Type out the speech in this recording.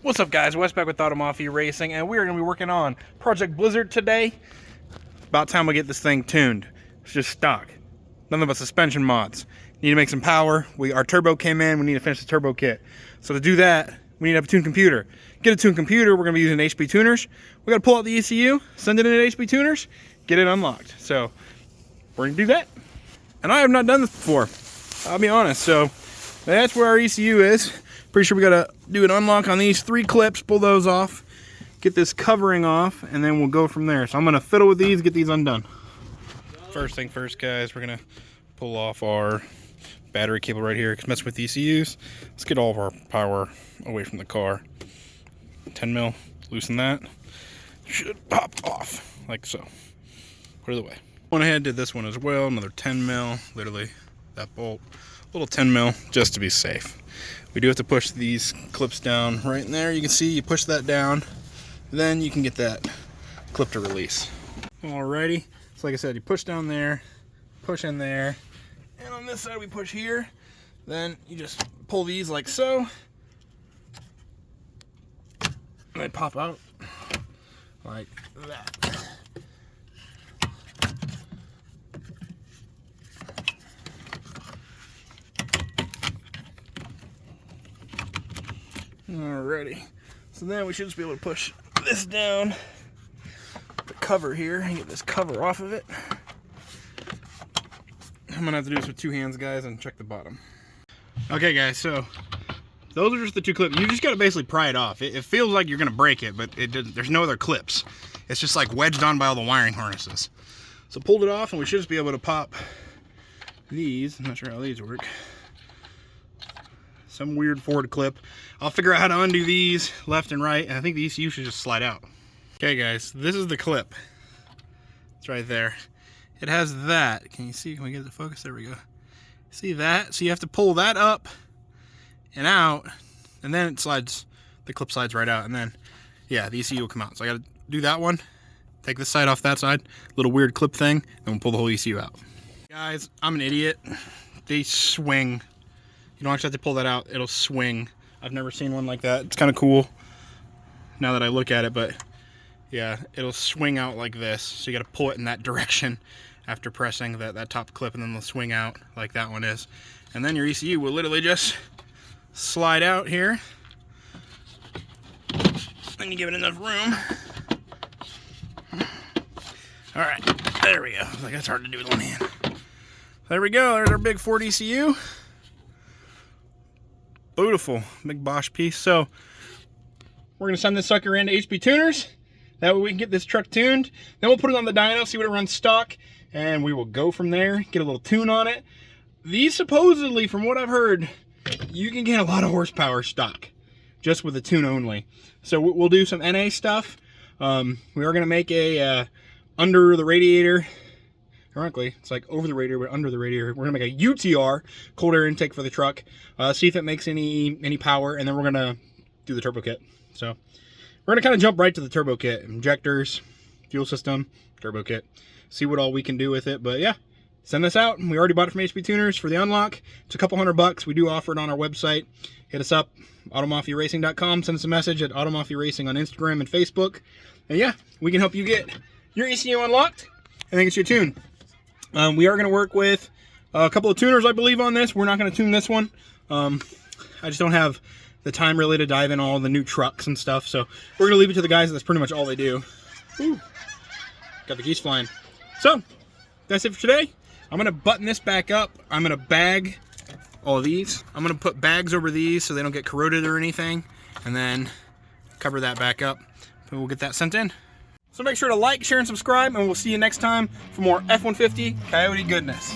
What's up, guys? Wes back with Auto Mafia Racing, and we are going to be working on Project Blizzard today. About time we get this thing tuned. It's just stock. Nothing but suspension mods. Need to make some power. Our turbo came in. We need to finish the turbo kit. So to do that, we need to have a tuned computer. Get a tuned computer. We're going to be using HP tuners. We got to pull out the ECU, send it in at HP tuners, get it unlocked. So we're going to do that. And I have not done this before, I'll be honest. So that's where our ECU is. Pretty sure we gotta do an unlock on these 3 clips, pull those off, get this covering off, and then we'll go from there. So I'm gonna fiddle with these, get these undone. First thing first, guys, we're gonna pull off our battery cable right here. It's messing with the ECUs. Let's get all of our power away from the car. 10 mil, loosen that. Should pop off, like so. Put it away. Went ahead, did this one as well, another 10 mil, literally that bolt. Little 10 mil, just to be safe. We do have to push these clips down right in there. You can see you push that down, then you can get that clip to release. Alrighty, so like I said, you push down there, push in there, and on this side we push here. Then you just pull these like so, and they pop out like that. Alrighty, so then we should just be able to push this down, the cover here, and get this cover off of it. I'm gonna have to do this with 2 hands, guys, and check the bottom. Okay, guys, so those are just the 2 clips. You just gotta basically pry it off. It feels like you're gonna break it, but it didn't. There's no other clips. It's just like wedged on by all the wiring harnesses. So pulled it off, and we should just be able to pop these. I'm not sure how these work. Some weird forward clip. I'll figure out how to undo these left and right, and I think the ECU should just slide out. Okay, guys, this is the clip. It's right there. It has that. Can you see? Can we get it to focus? There we go. See that? So you have to pull that up and out, and then it slides. The clip slides right out, and then, yeah, the ECU will come out. So I gotta do that one, take this side off that side, little weird clip thing, and we'll pull the whole ECU out. Guys, I'm an idiot. They swing. You don't actually have to pull that out, it'll swing. I've never seen one like that. It's kind of cool now that I look at it, but yeah, it'll swing out like this. So you gotta pull it in that direction after pressing that top clip, and then they'll swing out like that one is. And then your ECU will literally just slide out here. Then you give it enough room. All right, there we go. I was like, that's hard to do with one hand. There we go, there's our big Ford ECU. Beautiful, big Bosch piece. So we're gonna send this sucker into HP tuners. That way we can get this truck tuned. Then we'll put it on the dyno, see what it runs stock, and we will go from there, get a little tune on it. These supposedly, from what I've heard, you can get a lot of horsepower stock, just with the tune only. So we'll do some NA stuff. We are gonna make a under the radiator. Ironically, it's like over the radiator, but under the radiator. We're gonna make a UTR, cold air intake for the truck. See if it makes any power, and then we're gonna do the turbo kit. So we're gonna kind of jump right to the turbo kit. Injectors, fuel system, turbo kit. See what all we can do with it. But yeah, send this out. We already bought it from HP Tuners for the unlock. It's a couple $100. We do offer it on our website. Hit us up, automafiaracing.com. Send us a message at Auto Mafia Racing on Instagram and Facebook. And yeah, we can help you get your ECU unlocked and then get your tune. We are going to work with a couple of tuners, I believe, on this. We're not going to tune this one. I just don't have the time really to dive in all the new trucks and stuff. So we're going to leave it to the guys. That's pretty much all they do. Ooh, got the geese flying. So that's it for today. I'm going to button this back up. I'm going to bag all of these. I'm going to put bags over these so they don't get corroded or anything. And then cover that back up. And we'll get that sent in. So make sure to like, share, and subscribe, and we'll see you next time for more F-150 Coyote goodness.